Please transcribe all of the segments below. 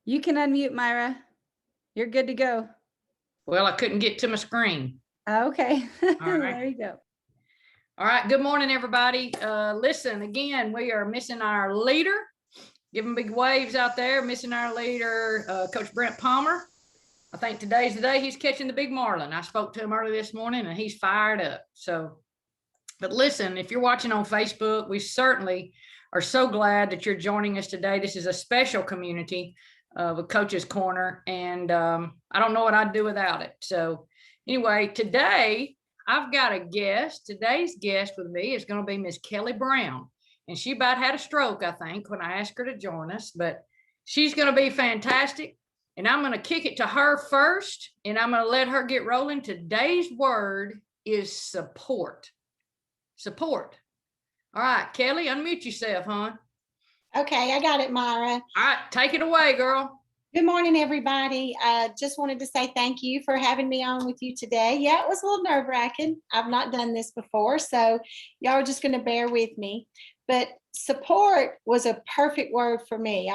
You can unmute, Myra. You're good to go. Well, I couldn't get to my screen. Okay. All right. There you go. All right. Good morning, everybody. Listen, again, we are missing our leader. Give them big waves out there. Missing our leader, Coach Brent Palmer. I think today's the day he's catching the big marlin. I spoke to him early this morning and he's fired up. But listen, if you're watching on Facebook, we certainly are so glad that you're joining us today. This is a special community of a Coach's Corner, and I don't know what I'd do without it. So anyway, today I've got a guest. Today's guest with me is going to be Miss Kelli Brown, and she about had a stroke, I think, when I asked her to join us, but she's going to be fantastic. And I'm going to kick it to her first, and I'm going to let her get rolling. Today's word is support. Support. All right, Kelli, unmute yourself, hon. Okay, I got it, Myra. All right, take it away, girl. Good morning, everybody. I just wanted to say thank you for having me on with you today. Yeah, it was a little nerve-wracking. I've not done this before, so y'all are just going to bear with me. But support was a perfect word for me.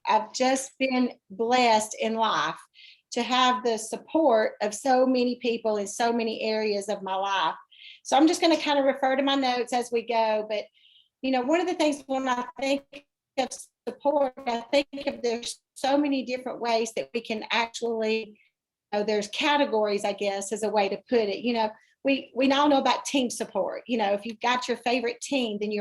I've just been blessed in life to have the support of so many people in so many areas of my life. So I'm just going to kind of refer to my notes as we go. But, you know, one of the things when I think of support, I think of there's so many different ways that we can actually, there's categories, I guess, is a way to put it. You know, we all know about team support. You know, if you've got your favorite team, then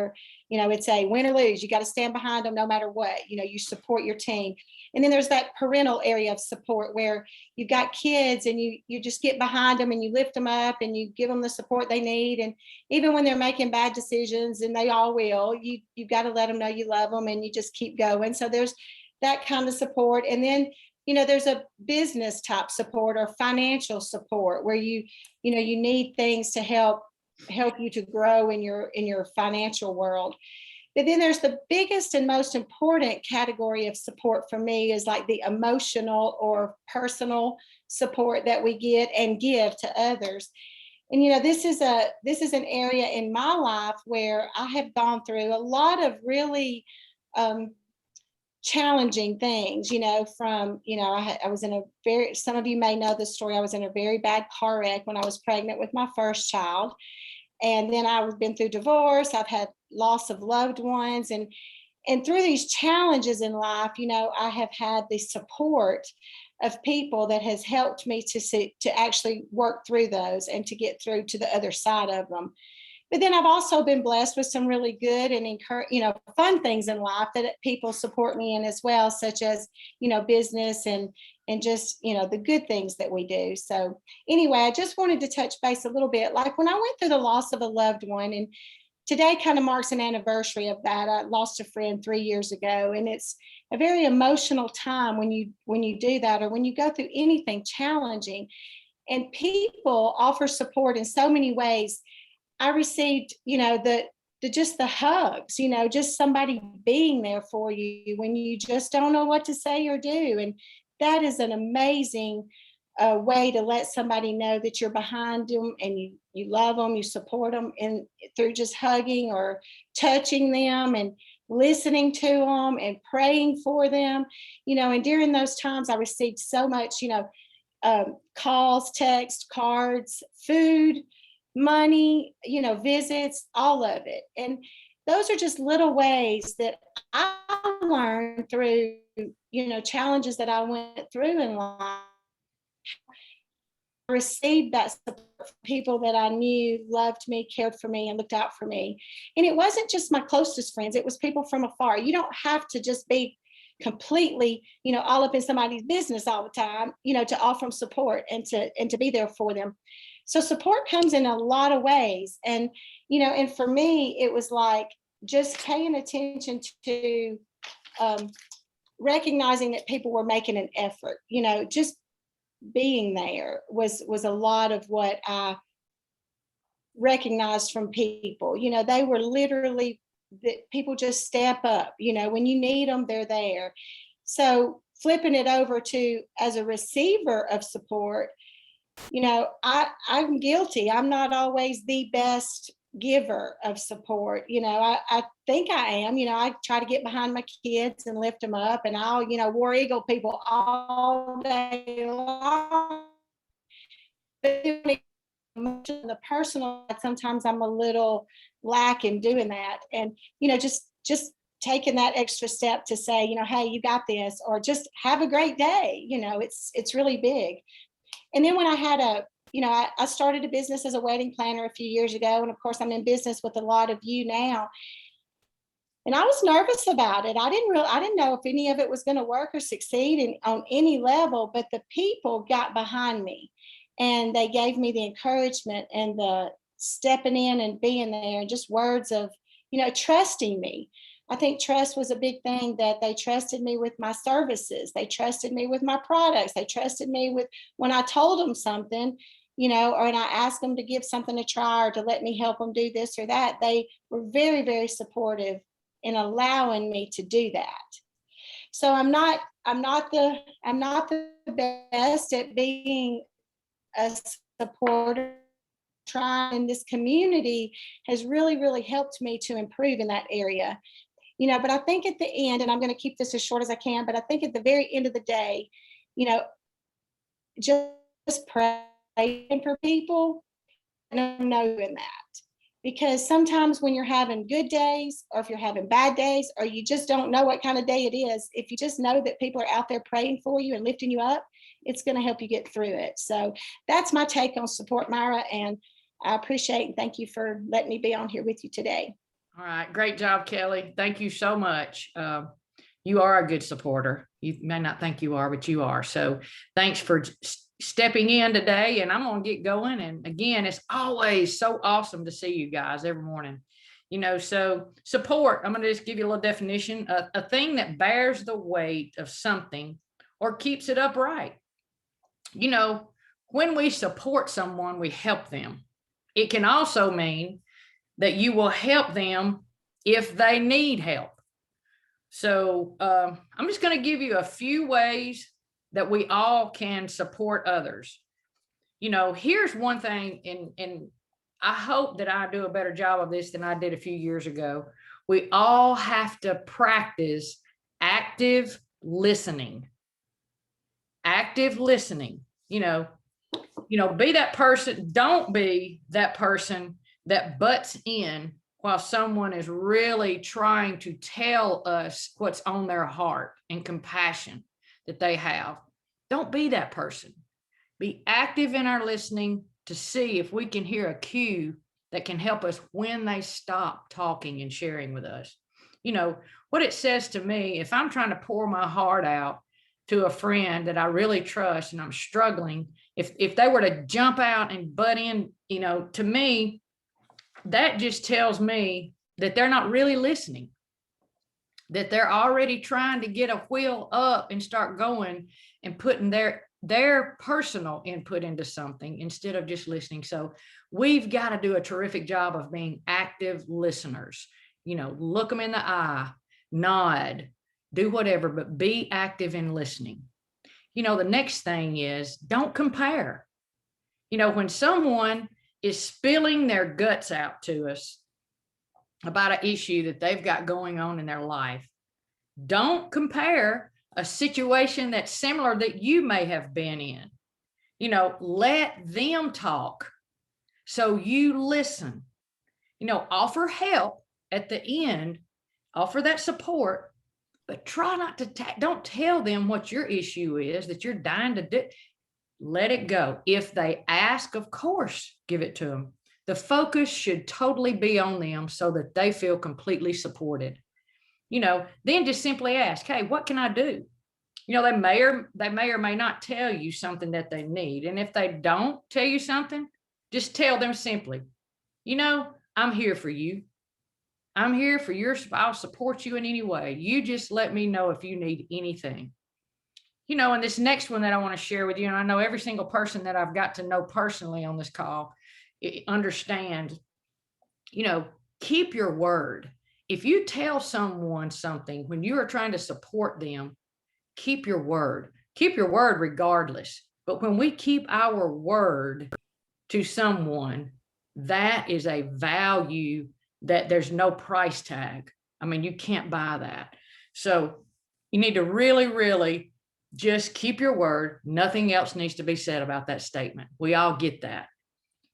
it's a win or lose. You got to stand behind them no matter what. You know, you support your team. And then there's that parental area of support where you've got kids and you just get behind them and you lift them up and you give them the support they need. And even when they're making bad decisions, and they all will, you've got to let them know you love them and you just keep going. So there's that kind of support. And then, you know, there's a business type support or financial support where you need things to help you to grow in your financial world. But then there's the biggest and most important category of support for me is like the emotional or personal support that we get and give to others. And, you know, this is an area in my life where I have gone through a lot of really challenging things, you know, from, you know, I was in some of you may know the story. I was in a very bad car wreck when I was pregnant with my first child. And then I've been through divorce. I've had loss of loved ones. And through these challenges in life, you know, I have had the support of people that has helped me to actually work through those and to get through to the other side of them. But then I've also been blessed with some really good and fun things in life that people support me in as well, such as, you know, business and just, you know, the good things that we do. So anyway, I just wanted to touch base a little bit. Like when I went through the loss of a loved one, and today kind of marks an anniversary of that. I lost a friend 3 years ago, and it's a very emotional time when you do that, or when you go through anything challenging. And people offer support in so many ways. I received, you know, just the hugs, you know, just somebody being there for you when you just don't know what to say or do. And that is an amazing way to let somebody know that you're behind them and you love them, you support them, and through just hugging or touching them and listening to them and praying for them, you know. And during those times, I received so much, you know, calls, texts, cards, food, money, you know, visits, all of it. And those are just little ways that I learned through, you know, challenges that I went through in life. I received that support from people that I knew loved me, cared for me, and looked out for me. And it wasn't just my closest friends, it was people from afar. You don't have to just be completely, you know, all up in somebody's business all the time, you know, to offer them support and to be there for them. So support comes in a lot of ways. And, you know, and for me, it was like just paying attention to recognizing that people were making an effort, you know, just being there was a lot of what I recognized from people. You know, they were literally, that people just step up, you know, when you need them, they're there. So flipping it over to as a receiver of support, you know, I'm guilty. I'm not always the best giver of support. I think I am. I try to get behind my kids and lift them up, and I'll, war eagle people all day long. But the personal, sometimes I'm a little lack in doing that. And, just taking that extra step to say, hey, you got this, or just have a great day. It's really big. And then when I had I started a business as a wedding planner a few years ago. And of course, I'm in business with a lot of you now. And I was nervous about it. I didn't know if any of it was going to work or succeed on any level, but the people got behind me and they gave me the encouragement and the stepping in and being there, and just words of, trusting me. I think trust was a big thing, that they trusted me with my services. They trusted me with my products. They trusted me with when I told them something, or and I asked them to give something a try or to let me help them do this or that. They were very, very supportive in allowing me to do that. So I'm not the best at being a supporter. Trying in this community has really, really helped me to improve in that area. But I think at the end, and I'm going to keep this as short as I can, but I think at the very end of the day, just praying for people and knowing that. Because sometimes when you're having good days, or if you're having bad days, or you just don't know what kind of day it is, if you just know that people are out there praying for you and lifting you up, it's going to help you get through it. So that's my take on support, Myra, and I appreciate and thank you for letting me be on here with you today. All right. Great job, Kelly. Thank you so much. You are a good supporter. You may not think you are, but you are. So thanks for stepping in today, and I'm going to get going. And again, it's always so awesome to see you guys every morning. So support, I'm going to just give you a little definition, a thing that bears the weight of something or keeps it upright. When we support someone, we help them. It can also mean that you will help them if they need help. So I'm just going to give you a few ways that we all can support others. Here's one thing, and I hope that I do a better job of this than I did a few years ago. We all have to practice active listening. Active listening. Be that person. Don't be that person that butts in while someone is really trying to tell us what's on their heart and compassion that they have. Don't be that person. Be active in our listening to see if we can hear a cue that can help us when they stop talking and sharing with us. What it says to me, if I'm trying to pour my heart out to a friend that I really trust and I'm struggling, if they were to jump out and butt in, to me, that just tells me that they're not really listening, that they're already trying to get a wheel up and start going and putting their personal input into something instead of just listening. So we've got to do a terrific job of being active listeners. Look them in the eye, nod, do whatever, but be active in listening. The next thing is don't compare. When someone is spilling their guts out to us about an issue that they've got going on in their life, don't compare a situation that's similar that you may have been in. Let them talk. So you listen, offer help at the end, offer that support, but try not to, don't tell them what your issue is that you're dying to do. Let it go. If they ask, of course, give it to them. The focus should totally be on them so that they feel completely supported. Then just simply ask, hey, what can I do? They may or may not tell you something that they need. And if they don't tell you something, just tell them simply, I'm here for you. I'm here for I'll support you in any way. You just let me know if you need anything. And this next one that I want to share with you, and I know every single person that I've got to know personally on this call understand, keep your word. If you tell someone something when you are trying to support them, keep your word. Keep your word regardless. But when we keep our word to someone, that is a value that there's no price tag. I mean, you can't buy that. So you need to really, really just keep your word. Nothing else needs to be said about that statement. We all get that,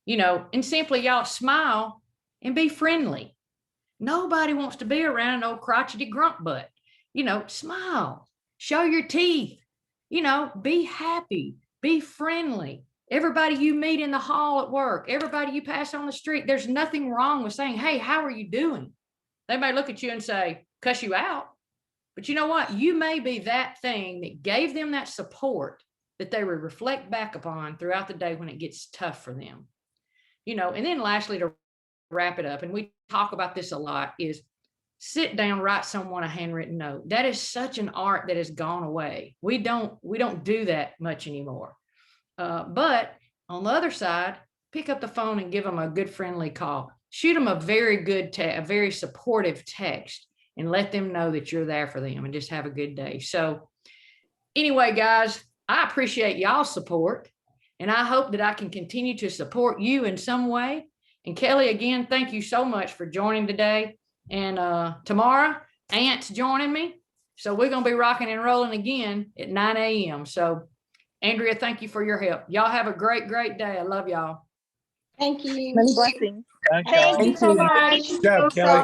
and simply y'all smile and be friendly. Nobody wants to be around an old crotchety grump butt. Smile, show your teeth, be happy, be friendly. Everybody you meet in the hall at work, everybody you pass on the street, there's nothing wrong with saying, hey, how are you doing? They may look at you and say, cuss you out. But you know what? You may be that thing that gave them that support that they would reflect back upon throughout the day when it gets tough for them. And then lastly, to wrap it up, and we talk about this a lot, is sit down, write someone a handwritten note. That is such an art that has gone away. We don't do that much anymore. But on the other side, pick up the phone and give them a good friendly call. Shoot them a very good a very supportive text and let them know that you're there for them and just have a good day. So anyway, guys, I appreciate y'all's support, and I hope that I can continue to support you in some way. And Kelly, again, thank you so much for joining today. And tomorrow, Aunt's joining me. So we're going to be rocking and rolling again at 9 a.m. So Andrea, thank you for your help. Y'all have a great, great day. I love y'all. Thank you. Many blessings. Thank Thank y'all. you so much. Good job, Kelly.